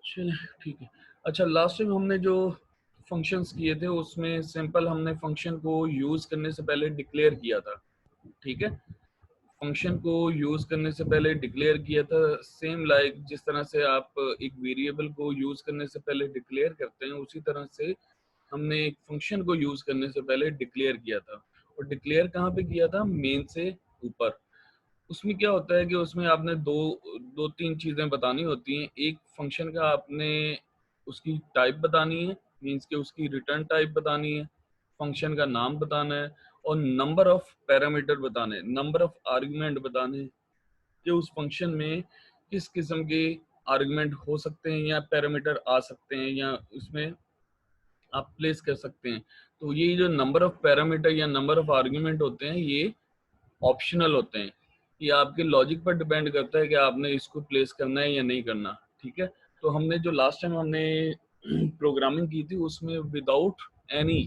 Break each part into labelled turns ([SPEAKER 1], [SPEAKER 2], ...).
[SPEAKER 1] चलिए ठीक है। अच्छा, लास्ट टाइम हमने जो फंक्शंस किए थे उसमें सिंपल हमने फंक्शन को यूज करने से पहले डिक्लेयर किया था, ठीक है। फंक्शन को यूज करने से पहले डिक्लेयर किया था, सेम लाइक जिस तरह से आप एक वेरिएबल को यूज करने से पहले डिक्लेयर करते हैं, उसी तरह से हमने एक फंक्शन को यूज करने से पहले डिक्लेयर किया था। और डिक्लेयर कहाँ पे किया था? मेन से ऊपर। उसमें क्या होता है कि उसमें आपने दो दो तीन चीजें बतानी होती हैं। एक फंक्शन का आपने उसकी टाइप बतानी है, मीन्स के उसकी रिटर्न टाइप बतानी है, फंक्शन का नाम बताना है, और नंबर ऑफ पैरामीटर बताने, नंबर ऑफ आर्गुमेंट बताने हैं कि उस फंक्शन में किस किस्म के आर्गुमेंट हो सकते हैं या पैरामीटर आ सकते हैं या उसमें आप प्लेस कर सकते हैं। तो ये जो नंबर ऑफ पैरामीटर या नंबर ऑफ आर्गुमेंट होते हैं, ये ऑप्शनल होते हैं। ये आपके लॉजिक पर डिपेंड करता है कि आपने इसको प्लेस करना है या नहीं करना, ठीक है। तो हमने जो लास्ट टाइम हमने प्रोग्रामिंग की थी उसमें विदाउट एनी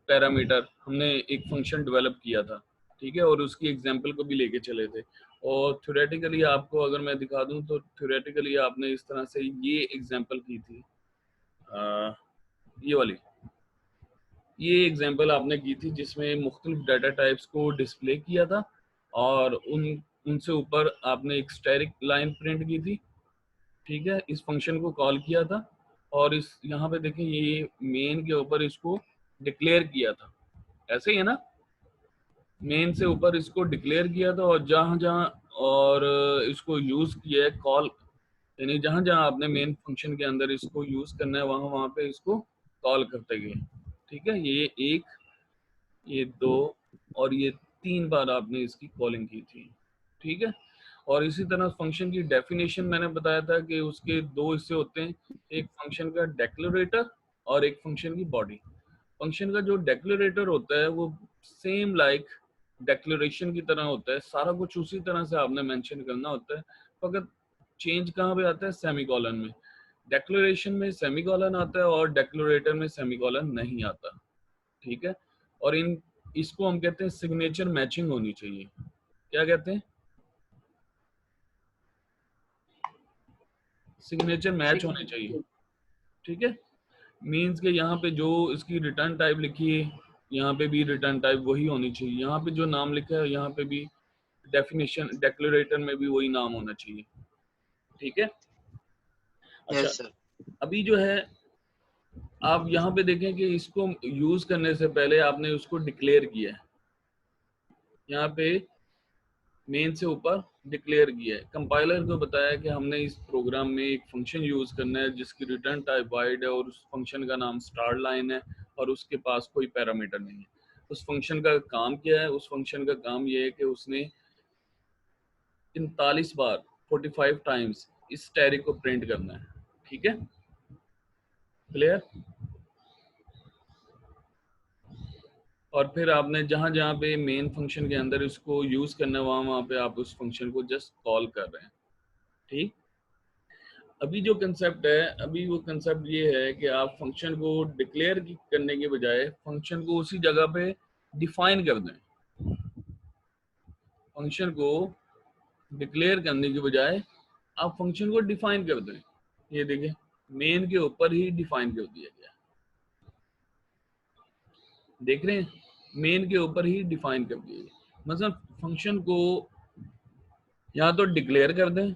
[SPEAKER 1] पैरामीटर हमने एक फंक्शन डेवलप किया था, ठीक है, और उसकी एग्जांपल को भी लेके चले थे। और थ्योरेटिकली आपको अगर मैं दिखा दूं तो थ्योरेटिकली आपने इस तरह से ये एग्जांपल की थी, ये वाली, ये एग्जांपल आपने की थी जिसमें मुख्तलिफ डाटा टाइप्स को डिस्प्ले किया था और उनसे ऊपर आपने एक स्टैटिक लाइन प्रिंट की थी, ठीक है, इस फंक्शन को कॉल किया था। और इस यहाँ पे देखें, ये मेन के ऊपर इसको डिक्लेयर किया था, ऐसे ही है ना, मेन से ऊपर इसको डिक्लेयर किया था और जहाँ जहाँ और इसको यूज किया है कॉल, यानी जहाँ जहाँ आपने मेन फंक्शन के अंदर इसको यूज करना है वहाँ वहाँ पे इसको कॉल करते गए, ठीक है। ये एक, ये दो और ये तीन बार आपने इसकी कॉलिंग की थी, ठीक है। और इसी तरह फंक्शन की डेफिनेशन मैंने बताया था कि उसके दो हिस्से होते हैं, एक फंक्शन का डेक्लरेटर और एक फंक्शन की बॉडी। फंक्शन का जो डेक्लरेटर होता है वो सेम लाइक डेक्लरेशन की तरह होता है, सारा कुछ उसी तरह से आपने मेंशन करना होता है, फकत चेंज कहाँ पे आता है? सेमीकोलन में। डेक्लरेशन में सेमीकोलन आता है और डेक्लरेटर में सेमीकोलन नहीं आता, ठीक है। और इसको हम कहते हैं सिग्नेचर मैचिंग होनी चाहिए। क्या कहते हैं? सिग्नेचर मैच होने चाहिए, ठीक है। मीन्स के यहाँ पे जो इसकी रिटर्न टाइप लिखी है यहाँ पे भी रिटर्न टाइप वही होनी चाहिए, यहाँ पे जो नाम लिखा है यहाँ पे भी डेफिनेशन डेक्लरेटर में भी वही नाम होना चाहिए, ठीक है। अच्छा,
[SPEAKER 2] यस सर।
[SPEAKER 1] अभी जो है आप यहाँ पे देखें कि इसको यूज करने से पहले आपने उसको डिक्लेयर किया है, यहाँ पे मेन से ऊपर डिक्लेयर किया है। कंपाइलर को बताया कि हमने इस प्रोग्राम में एक फंक्शन यूज करना है जिसकी रिटर्न टाइप वाइड है और उस फंक्शन का नाम स्टार लाइन है और उसके पास कोई पैरामीटर नहीं है। उस फंक्शन का काम क्या है? उस फंक्शन का काम ये है कि उसने 43 बार 45 टाइम्स इस स्टैरिक को प्रिंट करना है, ठीक है, क्लियर। और फिर आपने जहां जहां पे मेन फंक्शन के अंदर इसको यूज करना है वहां वहां पे आप उस फंक्शन को जस्ट कॉल कर रहे हैं, ठीक। अभी जो कंसेप्ट है, अभी वो कंसेप्ट ये है कि आप फंक्शन को डिक्लेयर करने के बजाय फंक्शन को उसी जगह पे डिफाइन कर दें। फंक्शन को डिक्लेयर करने के बजाय आप फंक्शन को डिफाइन कर दें। ये देखिए, मेन के ऊपर ही डिफाइन कर दिया गया, देख रहे हैं, मेन के ऊपर ही डिफाइन कर दिया गया। मतलब फंक्शन को या तो डिक्लेयर कर दें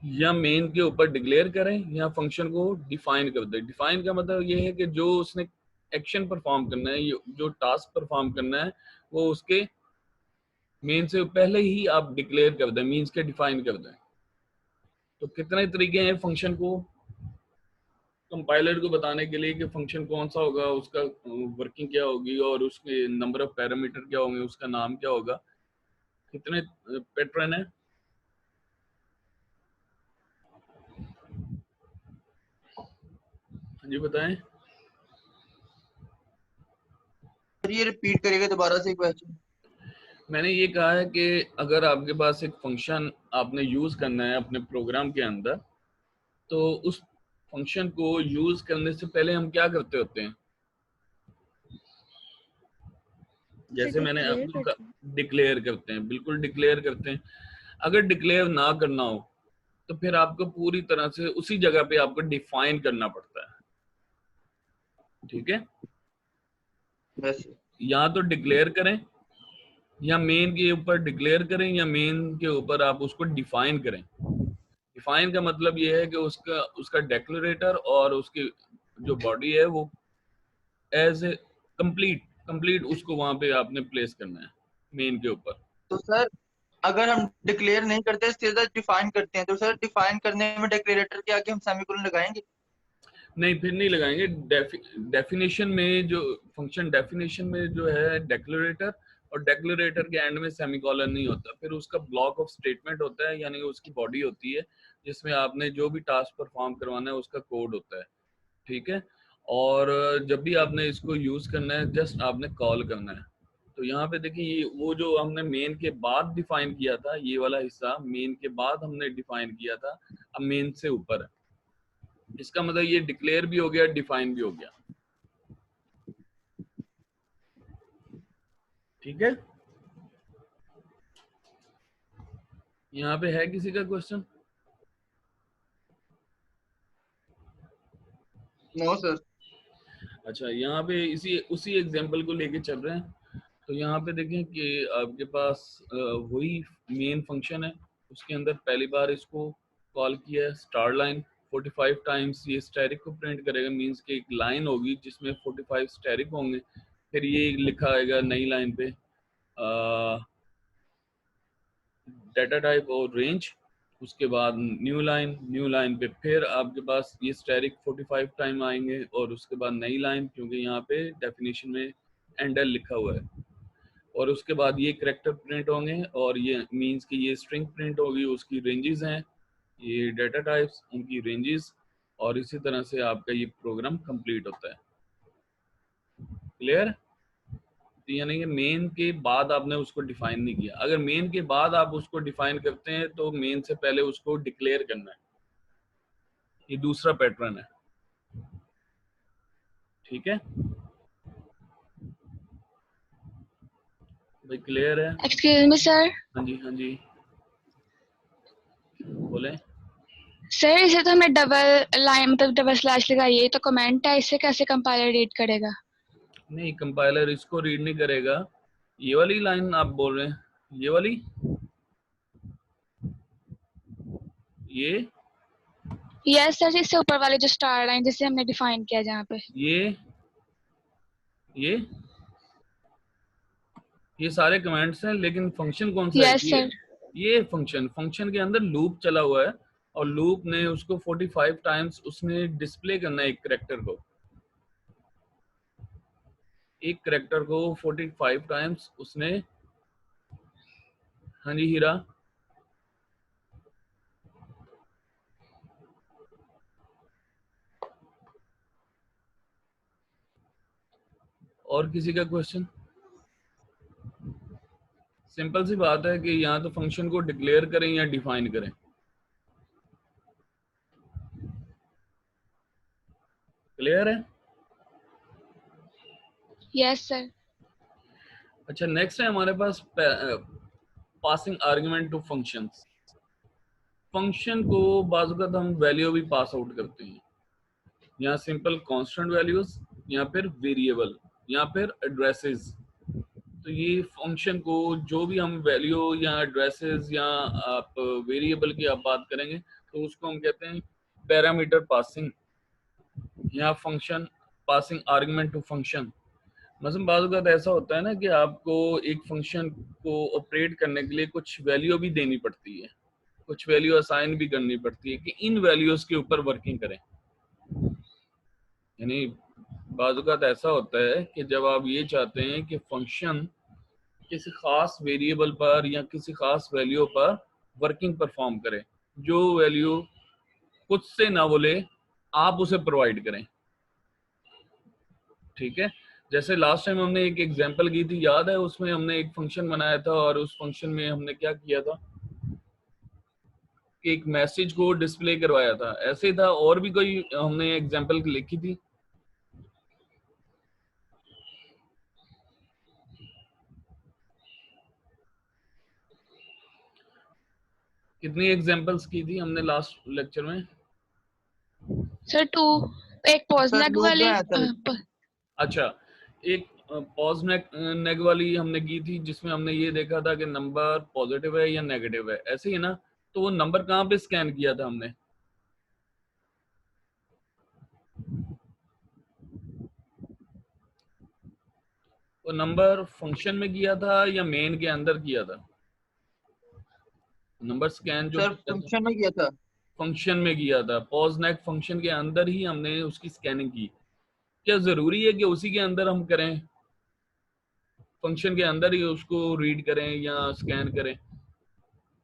[SPEAKER 1] या मेन के ऊपर डिक्लेयर करें या फंक्शन को डिफाइन कर दें। डिफाइन का मतलब ये है कि जो उसने एक्शन परफॉर्म करना है, जो टास्क परफॉर्म करना है, वो उसके मेन से पहले ही आप डिक्लेयर कर दें, मीन्स के डिफाइन कर दें। तो कितने तरीके हैं फंक्शन को कंपाइलर को बताने के लिए कि फंक्शन कौन सा होगा, उसका वर्किंग क्या होगी और उसके नंबर ऑफ पैरामीटर क्या होंगे, उसका नाम क्या होगा, कितने पैटर्न है? हाँ जी बताएं।
[SPEAKER 2] सर ये रिपीट करिएगा दोबारा से क्वेश्चन।
[SPEAKER 1] मैंने ये कहा है कि अगर आपके पास एक फंक्शन आपने यूज करना है अपने प्रोग्राम के अंदर, तो उस फंक्शन को यूज करने से पहले हम क्या करते होते हैं?
[SPEAKER 3] उसे
[SPEAKER 1] जैसे मैंने
[SPEAKER 3] डिक्लेयर
[SPEAKER 1] आपको
[SPEAKER 3] करते हैं।
[SPEAKER 1] डिक्लेयर करते हैं, बिल्कुल डिक्लेयर करते हैं। अगर डिक्लेयर ना करना हो तो फिर आपको पूरी तरह से उसी जगह पे आपको डिफाइन करना पड़ता है, ठीक है।
[SPEAKER 2] यस
[SPEAKER 1] या तो डिक्लेयर करें, या मेन के ऊपर डिक्लेयर करें, या मेन के ऊपर आप उसको डिफाइन करें। डिफाइन का मतलब ये है कि उसका उसका डेक्लरेटर और उसकी जो बॉडी है वो एज ए कंप्लीट कंप्लीट उसको वहां पे आपने प्लेस करना है मेन के ऊपर।
[SPEAKER 2] तो सर अगर हम डिक्लेयर नहीं करते सीधा डिफाइन करते हैं तो सर डिफाइन करने में डिक्लेरेटर के आगे हम सेमीकोलन लगाएंगे?
[SPEAKER 1] नहीं, फिर नहीं लगाएंगे। डेफिनेशन में जो फंक्शन डेफिनेशन में जो है डेक्लरेटर, और डेक्लरेटर के एंड में सेमीकोलन नहीं होता, फिर उसका ब्लॉक ऑफ स्टेटमेंट होता है, यानी उसकी बॉडी होती है जिसमें आपने जो भी टास्क परफॉर्म करवाना है उसका कोड होता है, ठीक है। और जब भी आपने इसको यूज करना है जस्ट आपने कॉल करना है। तो यहाँ पे देखिए ये वो जो हमने मेन के बाद डिफाइन किया था, ये वाला हिस्सा मेन के बाद हमने डिफाइन किया था, अब मेन से ऊपर है। इसका मतलब ये डिक्लेयर भी हो गया, डिफाइन भी हो गया, ठीक है। यहाँ पे है किसी का क्वेश्चन?
[SPEAKER 2] No sir.
[SPEAKER 1] अच्छा, यहाँ पे इसी उसी एग्जांपल को लेके चल रहे हैं। तो यहाँ पे देखें कि आपके पास वही मेन फंक्शन है, उसके अंदर पहली बार इसको कॉल किया है स्टार लाइन 45 टाइम्स, ये स्टैटिक को प्रिंट करेगा, मींस कि एक लाइन होगी जिसमें 45 स्टैटिक होंगे। फिर ये लिखा आएगा नई लाइन पे डाटा टाइप और रेंज, उसके बाद न्यू लाइन पे फिर आपके पास ये स्टैटिक 45 टाइम आएंगे, और उसके बाद नई लाइन, क्योंकि यहाँ पे डेफिनेशन में एंडल लिखा हुआ है, और उसके बाद ये करेक्टर प्रिंट होंगे, और ये मींस कि ये स्ट्रिंग प्रिंट होगी, उसकी रेंजेस हैं, ये डाटा टाइप्स उनकी रेंजेस, और इसी तरह से आपका ये प्रोग्राम कंप्लीट होता है। क्लियर? तो यानी कि मेन के बाद आपने उसको डिफाइन नहीं किया। अगर मेन के बाद आप उसको डिफाइन करते हैं तो मेन से पहले उसको डिक्लेयर करना है, ये दूसरा पैटर्न है, ठीक है भाई? क्लियर है?
[SPEAKER 4] Excuse me sir.
[SPEAKER 1] हाँ जी, हाँ जी, बोले।
[SPEAKER 4] सर इसे तो हमें डबल लाइन मतलब डबल स्लैश लगाई है, तो कमेंट है, इसे कैसे कंपाइलर रीड करेगा?
[SPEAKER 1] नहीं, कंपाइलर इसको रीड नहीं करेगा। ये वाली लाइन आप बोल रहे हैं? ये वाली, ये
[SPEAKER 4] यस सर, इससे ऊपर वाले जो स्टार लाइन जिसे हमने डिफाइन किया जहाँ पे।
[SPEAKER 1] ये ये सारे कमांड्स हैं, लेकिन फंक्शन कौन सा है?
[SPEAKER 4] Yes sir.
[SPEAKER 1] ये फंक्शन के अंदर लूप चला हुआ है, और लूप ने उसको 45 टाइम्स उसने डिस्प्ले करना है एक करेक्टर को, 45 टाइम्स उसने। हाँ जी हीरा। और किसी का क्वेश्चन? सिंपल सी बात है कि यहाँ तो फंक्शन को डिक्लेयर करें या डिफाइन करें। क्लियर है?
[SPEAKER 4] Yes sir.
[SPEAKER 1] अच्छा, नेक्स्ट है हमारे पास passing argument to functions. Function को बाज़ हम वैल्यू भी पास आउट करते हैं, या सिंपल कांस्टेंट वैल्यूज, या फिर वेरिएबल, या फिर एड्रेसेस। तो ये फंक्शन को जो भी हम वैल्यू या एड्रेसेस या आप वेरिएबल की आप बात करेंगे तो उसको हम कहते हैं पैरामीटर पासिंग, या function passing argument to function. मतलब बाज़ औक़ात ऐसा होता है ना कि आपको एक फंक्शन को ऑपरेट करने के लिए कुछ वैल्यू भी देनी पड़ती है, कुछ वैल्यू असाइन भी करनी पड़ती है कि इन वैल्यूज के ऊपर वर्किंग करें। यानी बाज़ औक़ात ऐसा होता है कि जब आप ये चाहते हैं कि फंक्शन किसी खास वेरिएबल पर या किसी खास वैल्यू पर वर्किंग परफॉर्म करे, जो वैल्यू खुद से ना बोले आप उसे प्रोवाइड करें, ठीक है। जैसे लास्ट टाइम हमने एक एग्जांपल की थी, याद है? उसमें हमने एक फंक्शन बनाया था, और उस फंक्शन में हमने क्या किया था कि एक मैसेज को डिस्प्ले करवाया था। ऐसे ही था, और भी कोई हमने एग्जांपल लिखी थी? कितनी एग्जांपल्स की थी हमने लास्ट लेक्चर में?
[SPEAKER 4] सर 2, एक पॉज
[SPEAKER 2] सर
[SPEAKER 4] नेक
[SPEAKER 2] लूप
[SPEAKER 4] वाली
[SPEAKER 2] बनाया था।
[SPEAKER 1] अच्छा, एक पॉज नेग वाली हमने की थी जिसमें हमने ये देखा था कि नंबर पॉजिटिव है या नेगेटिव है, ऐसे ही ना? तो वो नंबर कहाँ पे स्कैन किया था हमने? वो नंबर फंक्शन में किया था या मेन के अंदर किया था? नंबर स्कैन जो
[SPEAKER 2] सर
[SPEAKER 1] किया था
[SPEAKER 2] फंक्शन में किया था।
[SPEAKER 1] फंक्शन में किया था, पॉज नेक फंक्शन के अंदर ही हमने उसकी स्कैनिंग की। क्या जरूरी है कि उसी के अंदर हम करें, फंक्शन के अंदर ही उसको रीड करें या स्कैन करें?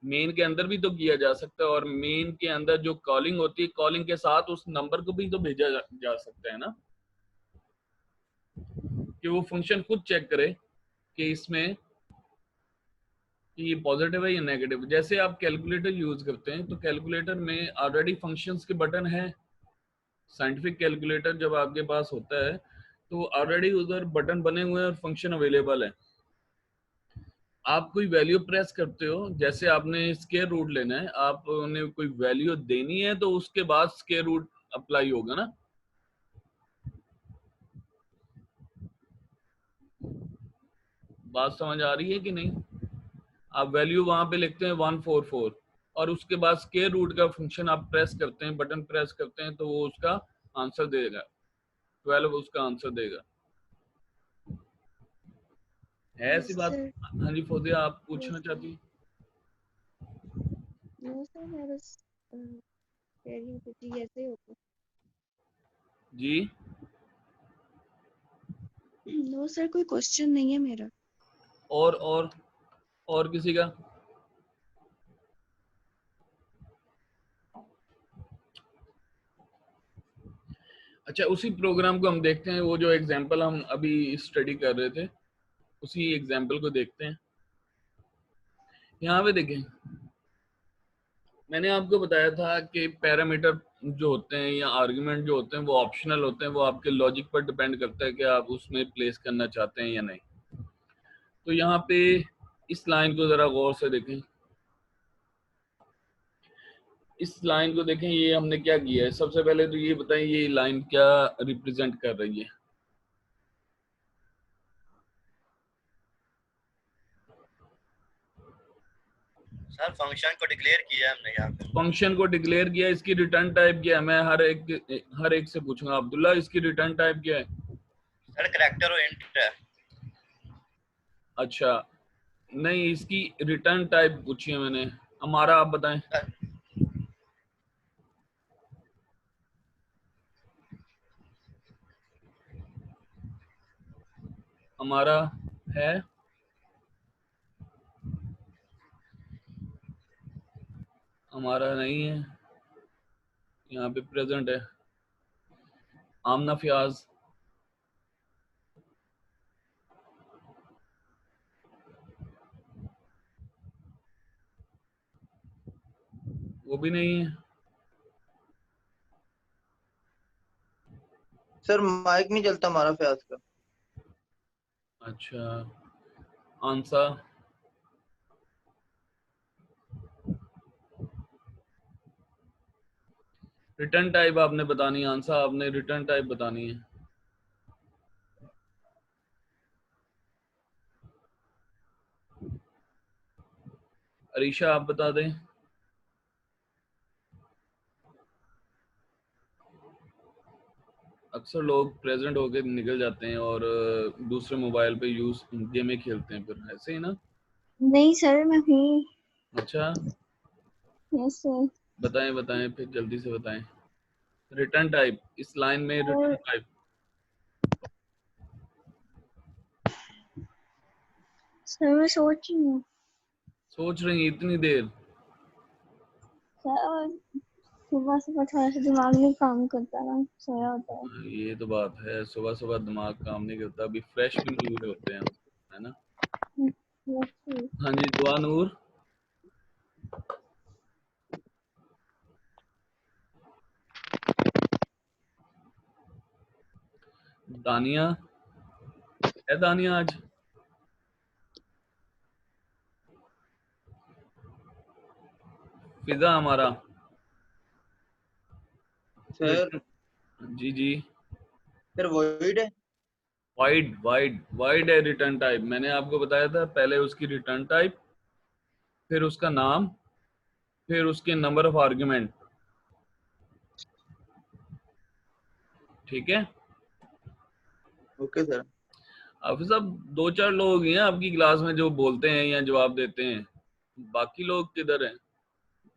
[SPEAKER 1] मेन के अंदर भी तो किया जा सकता है, और मेन के अंदर जो कॉलिंग होती है, कॉलिंग के साथ उस नंबर को भी तो भेजा जा सकता है ना, कि वो फंक्शन खुद चेक करे कि इसमें कि ये पॉजिटिव है या नेगेटिव। जैसे आप कैलकुलेटर यूज करते हैं तो कैलकुलेटर में ऑलरेडी फंक्शंस के बटन है। साइंटिफिक कैलकुलेटर जब आपके पास होता है तो ऑलरेडी उधर बटन बने हुए हैं और फंक्शन अवेलेबल है। आप कोई वैल्यू प्रेस करते हो, जैसे आपने स्क्वायर रूट लेना है, आपने कोई वैल्यू देनी है तो उसके बाद स्क्वायर रूट अप्लाई होगा ना। बात समझ आ रही है कि नहीं? आप वैल्यू वहां पे लिखते हैं 144 और उसके बाद स्क्वायर रूट का फंक्शन आप प्रेस करते हैं, बटन प्रेस करते हैं तो वो उसका आंसर देगा, 12 उसका आंसर देगा। है ऐसी
[SPEAKER 5] यस
[SPEAKER 1] बात?
[SPEAKER 5] सर।
[SPEAKER 1] हाँ जी फौजिया, आप
[SPEAKER 5] यस
[SPEAKER 1] पूछना
[SPEAKER 5] सर।
[SPEAKER 1] चाहती?
[SPEAKER 5] नो सर, मैं बस कह रही हूँ कि जी ऐसे ही होता
[SPEAKER 1] जी
[SPEAKER 5] है। नो सर, कोई क्वेश्चन नहीं है मेरा।
[SPEAKER 1] और किसी का? अच्छा, उसी प्रोग्राम को हम देखते हैं, वो जो एग्जांपल हम अभी स्टडी कर रहे थे उसी एग्जांपल को देखते हैं। यहाँ पे देखें, मैंने आपको बताया था कि पैरामीटर जो होते हैं या आर्गुमेंट जो होते हैं वो ऑप्शनल होते हैं, वो आपके लॉजिक पर डिपेंड करता है कि आप उसमें प्लेस करना चाहते हैं या नहीं। तो यहाँ पे इस लाइन को जरा गौर से देखें, इस लाइन को देखें, ये हमने क्या किया है। सबसे पहले तो ये बताएं ये लाइन क्या रिप्रेजेंट कर रही है?
[SPEAKER 3] सर फंक्शन को डिक्लेयर किया हमने यहाँ पे।
[SPEAKER 1] फंक्शन को डिक्लेयर किया, इसकी रिटर्न टाइप क्या है? मैं हर एक से पूछूंगा। अब्दुल्ला, इसकी रिटर्न टाइप क्या है?
[SPEAKER 3] सर करैक्टर और इंट है।
[SPEAKER 1] अच्छा, नहीं, इसकी रिटर्न टाइप पूछी है मैंने। हमारा आप बताएं।
[SPEAKER 3] सर
[SPEAKER 1] हमारा है, हमारा नहीं है, यहाँ पे प्रेजेंट है। आमना फयाज, वो भी नहीं है।
[SPEAKER 2] सर माइक नहीं चलता हमारा फयाज का।
[SPEAKER 1] अच्छा, आंसर, रिटर्न टाइप आपने बतानी है। आंसर आपने रिटर्न टाइप बतानी है। अरीशा, आप बता दें। अक्सर लोग प्रेजेंट होके निकल जाते हैं और दूसरे मोबाइल पे यूज गेमें खेलते हैं, फिर ऐसे ही ना?
[SPEAKER 5] नहीं सर, मैं हूँ।
[SPEAKER 1] अच्छा,
[SPEAKER 5] यस सर।
[SPEAKER 1] बताएं बताएं, फिर जल्दी से बताएं। रिटर्न टाइप, इस लाइन में रिटर्न
[SPEAKER 5] और
[SPEAKER 1] टाइप।
[SPEAKER 5] सर मैं सोच रही हूँ।
[SPEAKER 1] सोच रही हैं इतनी देर?
[SPEAKER 5] सर सुबह सुबह थोड़ा सा दिमाग नहीं काम करता ना, सोया होता है।
[SPEAKER 1] ये तो बात है, सुबह सुबह दिमाग काम नहीं करता, अभी फ्रेश भी नहीं हुए होते हैं हम, है ना?
[SPEAKER 5] Yes sir.
[SPEAKER 1] हाँ जी, दुआ नूर, दानिया, है दानिया आज? फिजा हमारा
[SPEAKER 2] सर
[SPEAKER 1] जी जी
[SPEAKER 2] फिर वॉइड है।
[SPEAKER 1] वाइड है रिटर्न टाइप। मैंने आपको बताया था पहले उसकी रिटर्न टाइप, फिर उसका नाम, फिर उसके नंबर ऑफ आर्ग्यूमेंट। ठीक है
[SPEAKER 2] ओके सर।
[SPEAKER 1] हाफिज साहब, 2-4 लोग ही हैं आपकी क्लास में जो बोलते हैं या जवाब देते हैं, बाकी लोग किधर हैं?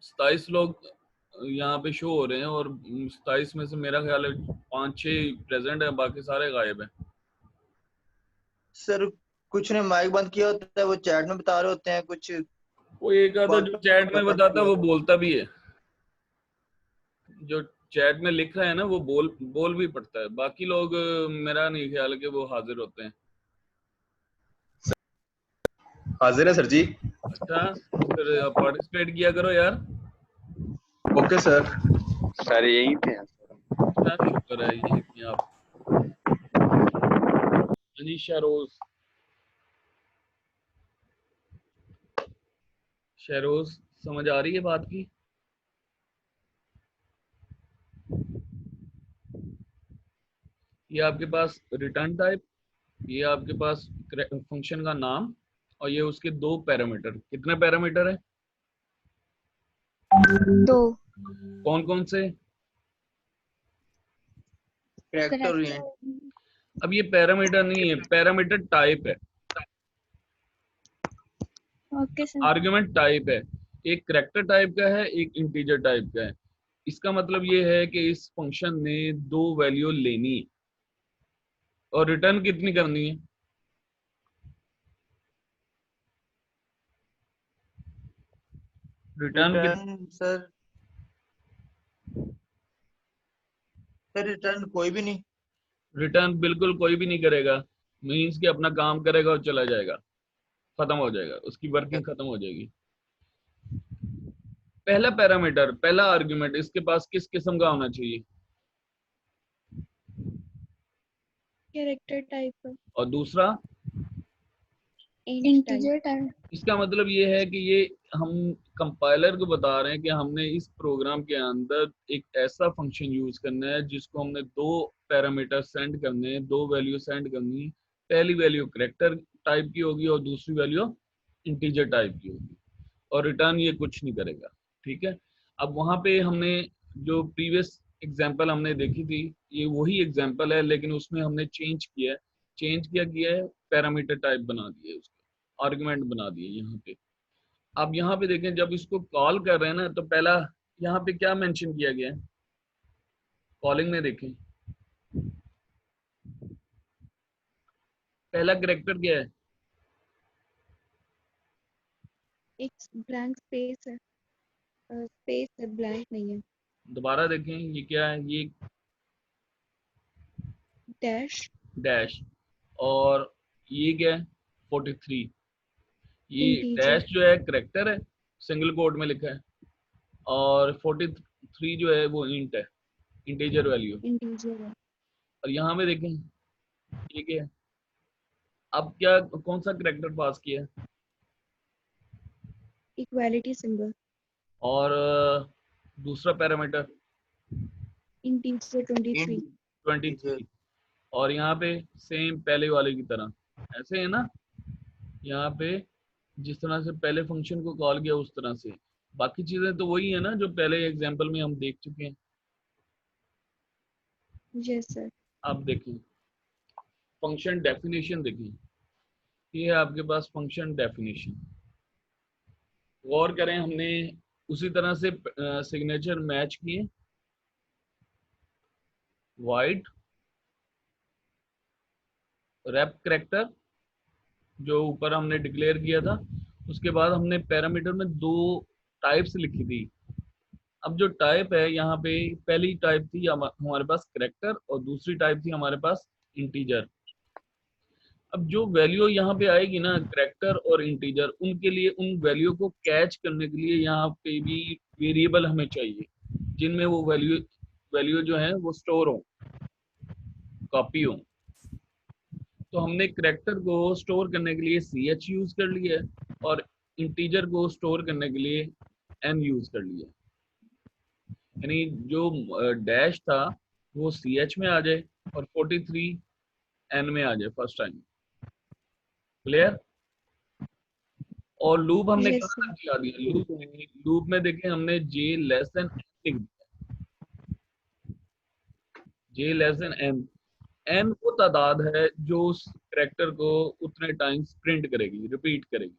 [SPEAKER 1] 27 लोग यहाँ पे शो हो रहे हैं और 27 में से मेरा ख्याल है 5-6 प्रेजेंट है, बाकी सारे गायब हैं।
[SPEAKER 2] सर कुछ ने माइक बंद किया होता है, वो चैट में बता रहे होते हैं कुछ।
[SPEAKER 1] वो एक आधा जो चैट में बताता है वो बोलता भी है, जो चैट में लिख रहा है ना वो बोल भी पड़ता है। बाकी लोग मेरा नहीं ख्याल कि वो हाजिर होते हैं।
[SPEAKER 6] हाजिर है सर जी।
[SPEAKER 1] अच्छा, फिर पार्टिसिपेट किया करो यार।
[SPEAKER 6] Okay sir. सर यही थे।
[SPEAKER 1] अच्छा, शुक्र है ये कि आप। अनीशा रोज, शहरोज, समझ आ रही है बात की? ये आपके पास रिटर्न टाइप, ये आपके पास फंक्शन का नाम, और ये उसके 2 पैरामीटर। कितने पैरामीटर है?
[SPEAKER 5] 2
[SPEAKER 1] कौन कौन से?
[SPEAKER 2] करेक्टर हुए हैं।
[SPEAKER 1] अब ये पैरामीटर नहीं है, पैरामीटर टाइप है,
[SPEAKER 5] ओके सर।
[SPEAKER 1] आर्गुमेंट टाइप है। एक करैक्टर टाइप का है, एक इंटीजर टाइप का है। इसका मतलब ये है कि इस फंक्शन ने 2 वैल्यू लेनी है और रिटर्न कितनी करनी है?
[SPEAKER 2] रिटर्न सर रिटर्न कोई भी नहीं।
[SPEAKER 1] रिटर्न बिल्कुल कोई भी नहीं करेगा। मीन्स कि अपना काम करेगा और चला जाएगा, खत्म हो जाएगा, उसकी वर्किंग खत्म हो जाएगी। पहला पैरामीटर, पहला आर्गुमेंट इसके पास किस किस्म का होना चाहिए?
[SPEAKER 5] कैरेक्टर टाइप,
[SPEAKER 1] और दूसरा,
[SPEAKER 5] इंटीजर टाइप।
[SPEAKER 1] इसका मतलब ये है कि ये हम कंपाइलर को बता रहे हैं कि हमने इस प्रोग्राम के अंदर एक ऐसा फंक्शन यूज करना है जिसको हमने 2 पैरामीटर सेंड करने हैं, 2 वैल्यू सेंड करनी है। पहली वैल्यू करैक्टर टाइप की होगी और दूसरी वैल्यू इंटीजर टाइप की होगी, और रिटर्न ये कुछ नहीं करेगा। ठीक है, अब वहां पे हमने जो प्रीवियस एग्जांपल हमने देखी थी, ये वही एग्जांपल है, लेकिन उसमें हमने चेंज किया है। चेंज किया है, पैरामीटर टाइप बना दिए, उसको आर्गुमेंट बना दिए यहाँ पे। अब यहाँ पे देखें, जब इसको कॉल कर रहे हैं ना, तो पहला यहाँ पे क्या मेंशन किया गया है? कॉलिंग में देखें, पहला कैरेक्टर क्या है?
[SPEAKER 5] एक ब्लैंक स्पेस है, स्पेस है, ब्लैंक नहीं है।
[SPEAKER 1] दोबारा देखें, ये क्या है? ये
[SPEAKER 5] डैश।
[SPEAKER 1] डैश। और ये क्या है? 43। ये
[SPEAKER 5] इंटीजर।
[SPEAKER 1] डैश जो है करेक्टर है, सिंगल कोट में लिखा है, और 43 जो है वो इंट है, इंटीजर वैल्यू।
[SPEAKER 5] इंटीजर है।
[SPEAKER 1] और यहाँ पे देखें, ये क्या है? अब क्या, कौन सा करेक्टर पास किया है?
[SPEAKER 5] Equality symbol.
[SPEAKER 1] और दूसरा पैरामीटर
[SPEAKER 5] इंटीजर 23।
[SPEAKER 1] 23। और यहाँ पे सेम पहले वाले की तरह, ऐसे है ना? यहाँ पे जिस तरह से पहले फंक्शन को कॉल किया उस तरह से, बाकी चीजें तो वही है ना जो पहले एग्जांपल में हम देख चुके हैं।
[SPEAKER 5] Yes sir.
[SPEAKER 1] आप देखें फंक्शन डेफिनेशन, देखें ये है आपके पास फंक्शन डेफिनेशन। गौर करें, हमने उसी तरह से सिग्नेचर मैच किए, वाइड रैप करेक्टर जो ऊपर हमने डिक्लेयर किया था, उसके बाद हमने पैरामीटर में 2 टाइप्स लिखी थी। अब जो टाइप है यहाँ पे, पहली टाइप थी हमारे पास करेक्टर और दूसरी टाइप थी हमारे पास इंटीजर। अब जो वैल्यू यहाँ पे आएगी ना, करेक्टर और इंटीजर, उनके लिए उन वैल्यू को कैच करने के लिए यहाँ पे भी वेरिएबल हमें चाहिए जिनमें वो वैल्यू जो है वो स्टोर हो, कॉपी हो। तो हमने करेक्टर को स्टोर करने के लिए ch यूज कर लिया है और इंटीजर को स्टोर करने के लिए एन यूज कर लिया, यानी जो डैश था वो सी एच में आ जाए और 43 एन में आ जाए फर्स्ट टाइम। क्लियर? और लूप हमने
[SPEAKER 5] Yes,
[SPEAKER 1] कहाँ
[SPEAKER 5] sir.
[SPEAKER 1] तक लगा दिया? लूप में देखें हमने जे लेस देन लिख दिया, जे लेस देन एन। एन वो तादाद है जो उस करेक्टर को उतने टाइम्स प्रिंट करेगी, रिपीट करेगी।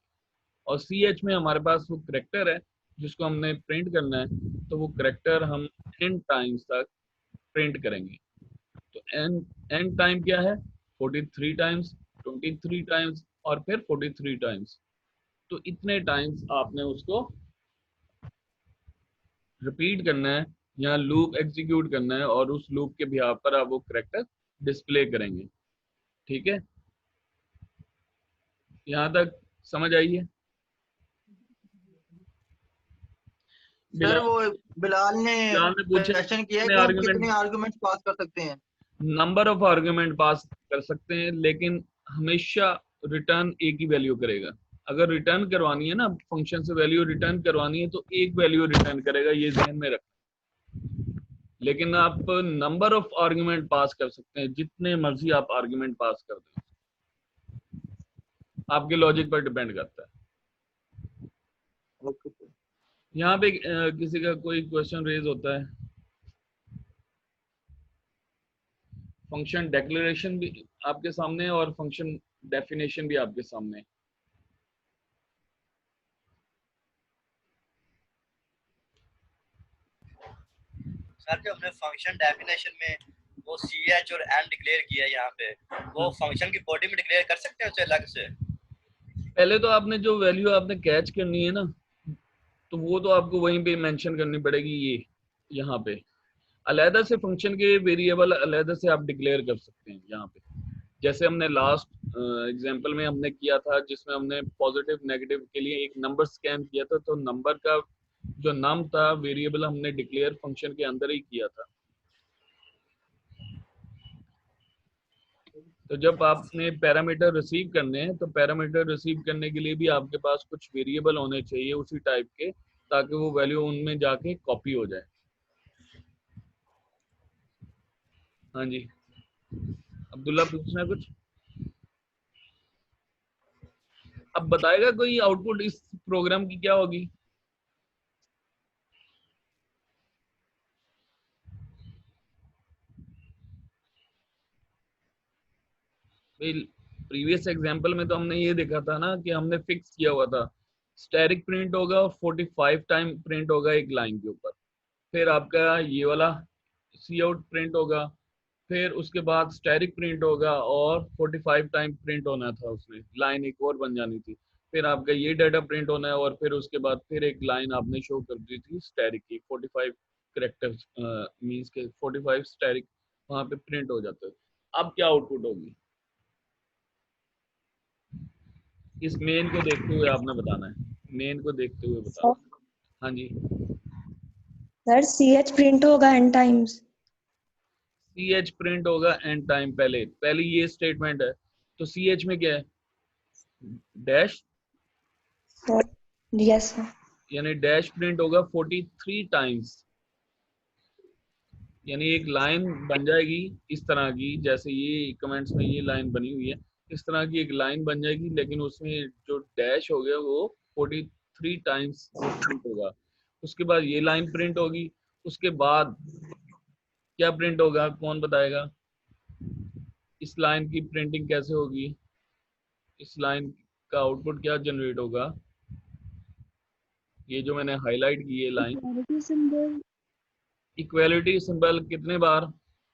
[SPEAKER 1] और सी एच में हमारे पास वो करेक्टर है जिसको हमने प्रिंट करना है, तो वो करेक्टर हम एन टाइम्स तक प्रिंट करेंगे। तो एन टाइम क्या है? 43 टाइम्स, 23 टाइम्स और फिर 43 टाइम्स। तो इतने टाइम्स आपने उसको रिपीट करना है या लूप एग्जीक्यूट करना है और उस लूप के बिहाफ पर आप वो करेक्टर डिस्प्ले करेंगे। ठीक है, यहाँ तक समझ आई है?
[SPEAKER 2] सर वो बिलाल ने
[SPEAKER 1] बिलाल ने पूछा
[SPEAKER 2] क्वेश्चन किया है
[SPEAKER 1] कितने
[SPEAKER 2] कि हम
[SPEAKER 1] आर्गुमेंट,
[SPEAKER 2] कितने आर्गुमेंट्स पास कर सकते हैं।
[SPEAKER 1] नंबर ऑफ आर्गुमेंट पास कर सकते हैं, लेकिन हमेशा रिटर्न एक ही वैल्यू करेगा। अगर रिटर्न करवानी है ना, फंक्शन से वैल्यू रिटर्न करवानी है तो एक वैल्यू रिटर्न करेगा, ये ध्यान में रख। लेकिन आप नंबर ऑफ आर्गुमेंट पास कर सकते हैं, जितने मर्जी आप आर्गुमेंट पास कर दें, आपके लॉजिक पर डिपेंड करता है।
[SPEAKER 2] Okay sir.
[SPEAKER 1] यहाँ पे किसी का कोई क्वेश्चन रेज होता है? फंक्शन डेक्लेरेशन भी आपके सामने है और फंक्शन डेफिनेशन भी आपके सामने है।
[SPEAKER 3] सर जो हमने फंक्शन डेफिनेशन में वो सी एच और एन डिक्लेयर किया है यहाँ पे, वो फंक्शन की बॉडी में डिक्लेयर कर सकते हैं उसे अलग से?
[SPEAKER 1] पहले तो आपने जो वैल्यू आपने कैच करनी है ना, तो वो तो आपको वहीं पे मेंशन करनी पड़ेगी। ये यहाँ पे अलहदा से फंक्शन के वेरिएबल अलहदा से आप डिक्लेयर कर सकते हैं यहाँ पे। जैसे हमने लास्ट एग्जांपल में हमने किया था, जिसमें हमने पॉजिटिव नेगेटिव के लिए एक नंबर स्कैन किया था, तो नंबर का जो नाम था वेरिएबल हमने डिक्लेयर फंक्शन के अंदर ही किया था। तो जब आपने पैरामीटर रिसीव करने हैं, तो पैरामीटर रिसीव करने के लिए भी आपके पास कुछ वेरिएबल होने चाहिए उसी टाइप के, ताकि वो वैल्यू उनमें जाके कॉपी हो जाए। हाँ जी, अब्दुल्ला पूछना है कुछ? अब बताएगा कोई आउटपुट इस प्रोग्राम की क्या होगी? प्रीवियस एग्जांपल में तो हमने ये देखा था ना कि हमने फिक्स किया हुआ था स्टैटिक प्रिंट होगा, 45 टाइम प्रिंट होगा एक लाइन के ऊपर, फिर आपका ये वाला सी आउट प्रिंट होगा, फिर उसके बाद स्टैटिक प्रिंट होगा और 45 टाइम प्रिंट होना था, उसमें लाइन एक और बन जानी थी। फिर आपका ये डाटा प्रिंट होना है और फिर उसके बाद फिर एक लाइन आपने शो कर दी थी स्टैटिक की, 45 करेक्टर्स मींस के 45 स्टैटिक वहां पे प्रिंट हो जाते हैं। अब क्या आउटपुट होगी, इस मेन को देखते हुए आपने बताना है, मेन को देखते हुए बताना है। हाँ जी,
[SPEAKER 7] सर सी एच प्रिंट होगा N times.
[SPEAKER 1] C H print होगा एंड टाइम, पहले ये स्टेटमेंट है, तो सी एच में क्या है? Dash,
[SPEAKER 7] yes sir.
[SPEAKER 1] यानी डैश प्रिंट होगा 43 टाइम्स, यानी एक लाइन बन जाएगी इस तरह की, जैसे ये कमेंट्स में ये लाइन बनी हुई है, इस तरह की एक लाइन बन जाएगी, लेकिन उसमें जो डैश हो गया वो 43 टाइम्स प्रिंट होगा। उसके बाद ये लाइन प्रिंट होगी, उसके बाद क्या प्रिंट होगा, कौन बताएगा? इस लाइन की प्रिंटिंग कैसे होगी, इस लाइन का आउटपुट क्या जनरेट होगा? ये जो मैंने हाईलाइट की है line,
[SPEAKER 5] Equality symbol
[SPEAKER 1] equality symbol कितने बार?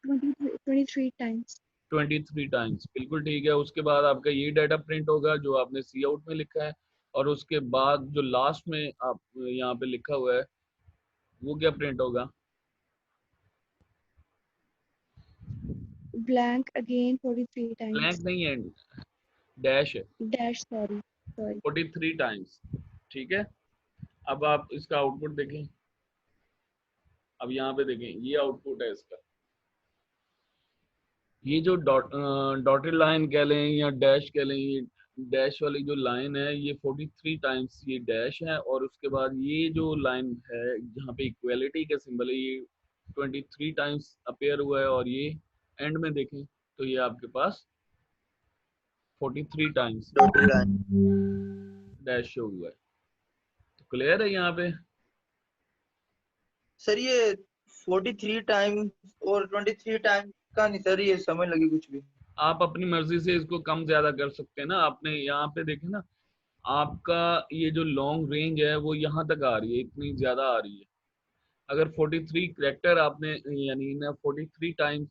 [SPEAKER 5] 23 times.
[SPEAKER 1] 23 टाइम्स, बिल्कुल ठीक है। उसके बाद आपका ये डाटा प्रिंट होगा जो आपने सी आउट में लिखा है, और उसके बाद जो लास्ट में आप यहाँ पे लिखा हुआ है वो क्या प्रिंट होगा?
[SPEAKER 5] Blank again 43 times.
[SPEAKER 1] ब्लैंक नहीं है, डैश है,
[SPEAKER 5] Dash, sorry.
[SPEAKER 1] 43 टाइम्स। ठीक है, अब आप इसका आउटपुट देखें, अब यहाँ पे देखें, ये आउटपुट है इसका। ये जो डॉटेड लाइन कह लें या डैश कह लें, ये डैश वाली जो लाइन है ये 43 टाइम्स ये डैश है, और उसके बाद ये जो लाइन है जहाँ पे इक्वलिटी का सिंबल है ये 23 टाइम्स अपेयर हुआ है, और ये एंड में देखें तो ये आपके पास 43 times
[SPEAKER 2] dotted line.
[SPEAKER 1] Dash show हुआ है। तो क्लियर है यहाँ पे?
[SPEAKER 2] सर ये 43 टाइम और 23 टाइम का नहीं सर, ये समझ लगी कुछ भी।
[SPEAKER 1] आप अपनी मर्जी से इसको कम ज्यादा कर सकते हैं ना। आपने यहाँ पे देखे ना, आपका ये जो लॉन्ग रेंज है वो यहाँ तक आ रही है, इतनी ज्यादा आ रही है। अगर 43 करेक्टर आपने यानी ना 43 टाइम्स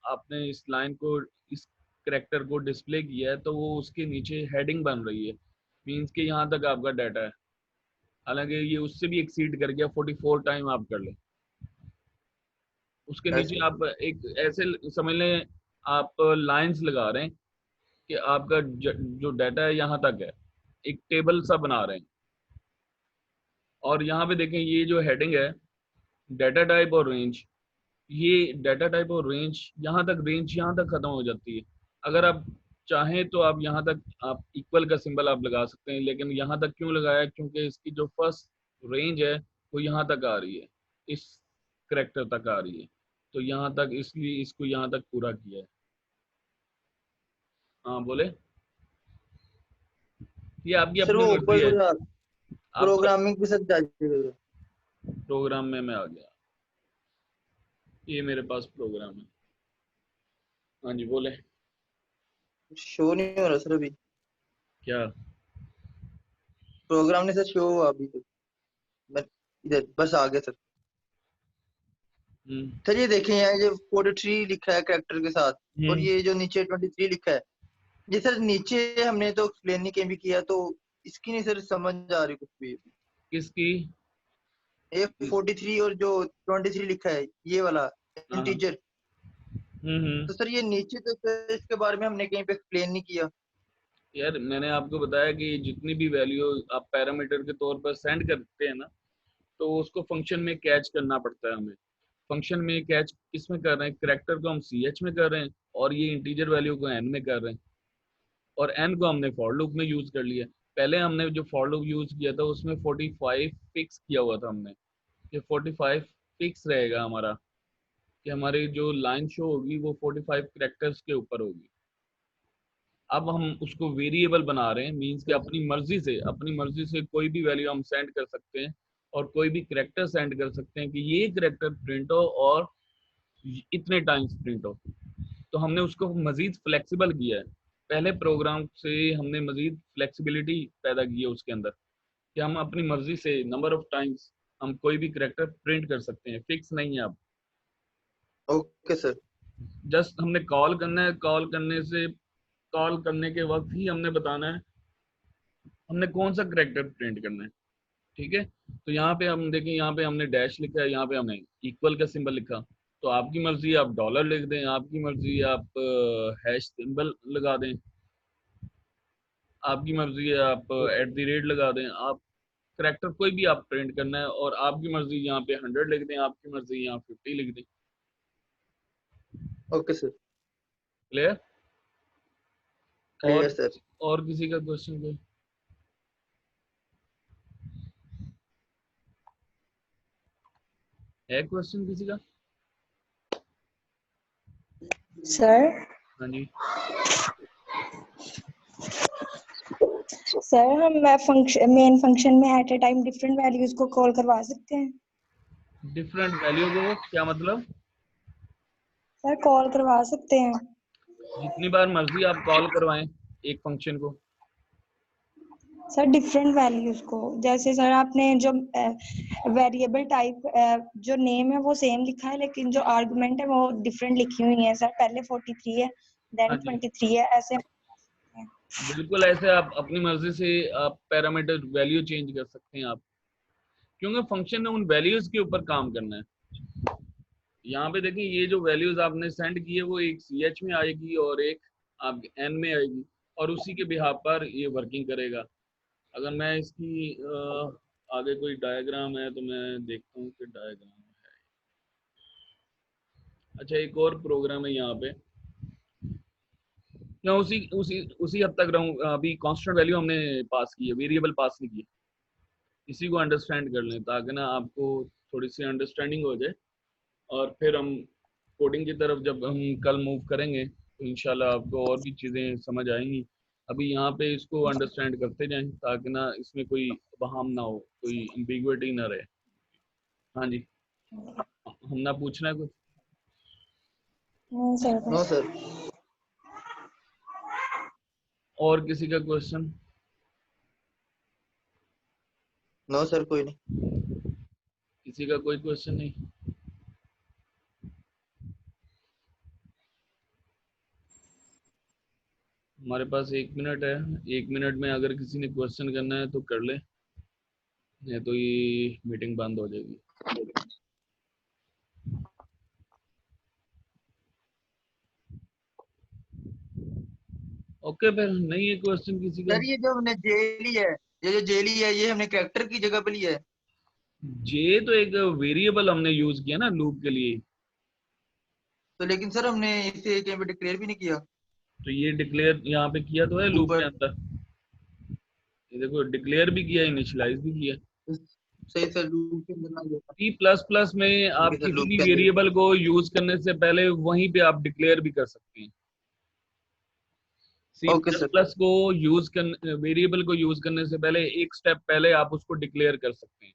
[SPEAKER 1] आपने इस लाइन को इस करेक्टर को डिस्प्ले किया है तो वो उसके नीचे हेडिंग बन रही है, मीन्स कि यहाँ तक आपका डाटा है। हालांकि ये उससे भी एक्सीड कर गया, 44 टाइम आप कर लें। उसके नीचे
[SPEAKER 2] ऐसे
[SPEAKER 1] आप एक ऐसे समझ लें आप लाइंस लगा रहे हैं कि आपका जो डाटा है यहाँ तक है, एक टेबल सा बना रहे हैं। और यहाँ पे देखें ये जो हेडिंग है डाटा टाइप और रेंज, ये डाटा टाइप और रेंज यहाँ तक, रेंज यहाँ तक खत्म हो जाती है। अगर आप चाहें तो आप यहाँ तक आप इक्वल का सिंबल आप लगा सकते हैं, लेकिन यहाँ तक क्यों लगाया, क्योंकि इसकी जो फर्स्ट रेंज है वो यहाँ तक आ रही है, इस करेक्टर तक आ रही है, तो यहाँ तक इसलिए इसको यहाँ तक पूरा किया है। हाँ बोले, ये आपकी
[SPEAKER 2] सर
[SPEAKER 1] अपनी
[SPEAKER 2] वो
[SPEAKER 1] मर्जी
[SPEAKER 2] ऊपर
[SPEAKER 1] है।
[SPEAKER 2] थोड़ा
[SPEAKER 1] आप
[SPEAKER 2] प्रोग्रामिंग के साथ जाइए।
[SPEAKER 1] प्रोग्राम में मैं आ गया, ये मेरे पास प्रोग्राम है। हाँ जी बोले।
[SPEAKER 2] शो नहीं हो रहा सर अभी,
[SPEAKER 1] क्या?
[SPEAKER 2] प्रोग्राम नहीं सर शो हुआ अभी तक। मैं इधर बस आ गया सर। सर ये देखें यहाँ ये 43 लिखा है कैरेक्टर के साथ, और ये जो नीचे 23 लिखा है, ये सर नीचे हमने तो एक्सप्लेन नहीं कहीं भी किया, तो इसकी नहीं सर समझ आ रही कुछ भी।
[SPEAKER 1] किसकी?
[SPEAKER 2] ये 43 और जो 23 लिखा है ये वाला
[SPEAKER 1] हाँ।
[SPEAKER 2] इंटीजर, तो सर ये नीचे तो सर इसके बारे में हमने कहीं पे एक्सप्लेन नहीं किया।
[SPEAKER 1] यार मैंने आपको बताया कि जितनी भी वैल्यू आप पैरामीटर के तौर पर सेंड करते हैं ना, तो उसको फंक्शन में कैच करना पड़ता है हमें। फंक्शन में कैच किस में कर रहे हैं, करेक्टर को हम ch में कर रहे हैं, और ये इंटीजर वैल्यू को n में कर रहे हैं, और n को हमने फॉर लूप में यूज कर लिया। पहले हमने जो फॉर लूप यूज किया था उसमें 45 फिक्स किया हुआ था हमने, ये 45 फिक्स रहेगा हमारा, कि हमारी जो लाइन शो होगी वो 45 करेक्टर्स के ऊपर होगी। अब हम उसको वेरिएबल बना रहे हैं, मींस कि अपनी मर्जी से कोई भी वैल्यू हम सेंड कर सकते हैं, और कोई भी करेक्टर सेंड कर सकते हैं कि ये करेक्टर प्रिंट हो और इतने टाइम्स प्रिंट हो। तो हमने उसको मजीद फ्लेक्सिबल किया है, पहले प्रोग्राम से हमने मजीद फ्लेक्सिबिलिटी पैदा की है उसके अंदर, कि हम अपनी मर्जी से नंबर ऑफ टाइम्स हम कोई भी करेक्टर प्रिंट कर सकते हैं, फिक्स नहीं है अब।
[SPEAKER 2] Okay sir.
[SPEAKER 1] जस्ट हमने कॉल करना है, कॉल करने के वक्त ही हमने बताना है हमने कौन सा करेक्टर प्रिंट करना है। ठीक है, तो यहाँ पे हम देखें, यहाँ पे हमने डैश लिखा है, यहाँ पे हमने इक्वल का सिंबल लिखा। तो आपकी मर्जी आप डॉलर लिख दें, आपकी मर्जी आप हैश सिंबल लगा दें, आपकी मर्जी है आप @ लगा दें, आप करेक्टर कोई भी आप प्रिंट करना है, और आपकी मर्जी यहाँ पे 100 लिख दें, आपकी मर्जी यहाँ 50 लिख दें।
[SPEAKER 2] Okay sir.
[SPEAKER 1] Clear?
[SPEAKER 2] Clear sir.
[SPEAKER 1] और किसी का क्वेश्चन कोई? है क्वेश्चन किसी का?
[SPEAKER 7] सर
[SPEAKER 1] हाँ जी।
[SPEAKER 7] सर हम मेन फंक्शन में at a time different values को कॉल करवा सकते हैं?
[SPEAKER 1] डिफरेंट वैल्यू को क्या मतलब?
[SPEAKER 7] सर कॉल करवा सकते हैं।
[SPEAKER 1] जितनी बार मर्जी आप कॉल करवाएं एक फंक्शन को।
[SPEAKER 7] सर डिफरेंट वैल्यूज को, जैसे सर आपने जो वेरिएबल टाइप जो नेम है वो सेम लिखा है, लेकिन जो आर्गुमेंट है वो डिफरेंट लिखी हुई है सर, पहले 43 है
[SPEAKER 1] हाँ
[SPEAKER 7] देन
[SPEAKER 1] जी,
[SPEAKER 7] 23 है, ऐसे।
[SPEAKER 1] बिल्कुल ऐसे आप अपनी मर्जी से आप पैरामीटर वैल्यू चेंज कर सकते हैं आप, क्योंकि फंक्शन ने उन वैल्यूज के ऊपर काम करना है। यहाँ पे देखिए ये जो वैल्यूज आपने सेंड की है वो एक ch में आएगी और एक आप n में आएगी, और उसी के बिहाफ पर ये वर्किंग करेगा। अगर मैं इसकी आगे कोई डायग्राम है तो मैं देखता हूँ कि डायग्राम है। अच्छा एक और प्रोग्राम है यहाँ पे, या उसी उसी उसी हद तक रहूं, अभी कांस्टेंट वैल्यू हमने पास की है, वेरिएबल पास नहीं किया। इसी को अंडरस्टैंड कर लें ताकि ना आपको थोड़ी सी अंडरस्टैंडिंग हो जाए, और फिर हम कोडिंग की तरफ जब हम कल मूव करेंगे तो इंशाल्लाह आपको और भी चीज़ें समझ आएंगी। अभी यहाँ पे इसको अंडरस्टैंड करते जाएं ताकि ना इसमें कोई वहाम ना हो, कोई एम्बिग्विटी ना रहे। हाँ जी, हमने पूछना है कुछ?
[SPEAKER 7] नहीं सर
[SPEAKER 2] नो
[SPEAKER 7] बस।
[SPEAKER 2] सर।
[SPEAKER 1] और किसी का क्वेश्चन?
[SPEAKER 2] नो सर, कोई नहीं।
[SPEAKER 1] किसी का कोई क्वेश्चन नहीं? हमारे पास 1 मिनट है, 1 मिनट में अगर किसी ने क्वेश्चन करना है तो कर ले, नहीं तो ये मीटिंग बंद हो जाएगी। ओके, फिर नहीं है क्वेश्चन किसी का?
[SPEAKER 2] सर ये जो हमने जे ली है, ये जो जे ली है, ये हमने कैरेक्टर की जगह पे लिया है।
[SPEAKER 1] जे तो एक वेरिएबल हमने यूज किया ना लूप के लिए,
[SPEAKER 2] तो लेकिन सर हमने इसे कहीं पे डिक्लेयर भी नहीं किया
[SPEAKER 1] तो ये डिक्लेयर यहाँ पे किया तो है लूप के
[SPEAKER 2] ऊपर।
[SPEAKER 1] अंदर। ये देखो डिक्लेयर भी किया, इनिशियलाइज भी किया।
[SPEAKER 2] सही सर, लूप के अंदर ना गया।
[SPEAKER 1] सी प्लस प्लस में आप
[SPEAKER 2] ओके सर,
[SPEAKER 1] किसी
[SPEAKER 2] लूप
[SPEAKER 1] भी
[SPEAKER 2] के अंदर।
[SPEAKER 1] वेरिएबल को यूज करने से पहले वहीं पे आप डिक्लेयर भी कर सकते हैं। सी
[SPEAKER 2] ओके
[SPEAKER 1] प्लस
[SPEAKER 2] सर।
[SPEAKER 1] प्लस को यूज करने, वेरिएबल को यूज करने से पहले एक स्टेप पहले आप उसको डिक्लेयर कर सकते हैं।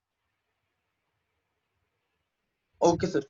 [SPEAKER 2] Okay sir.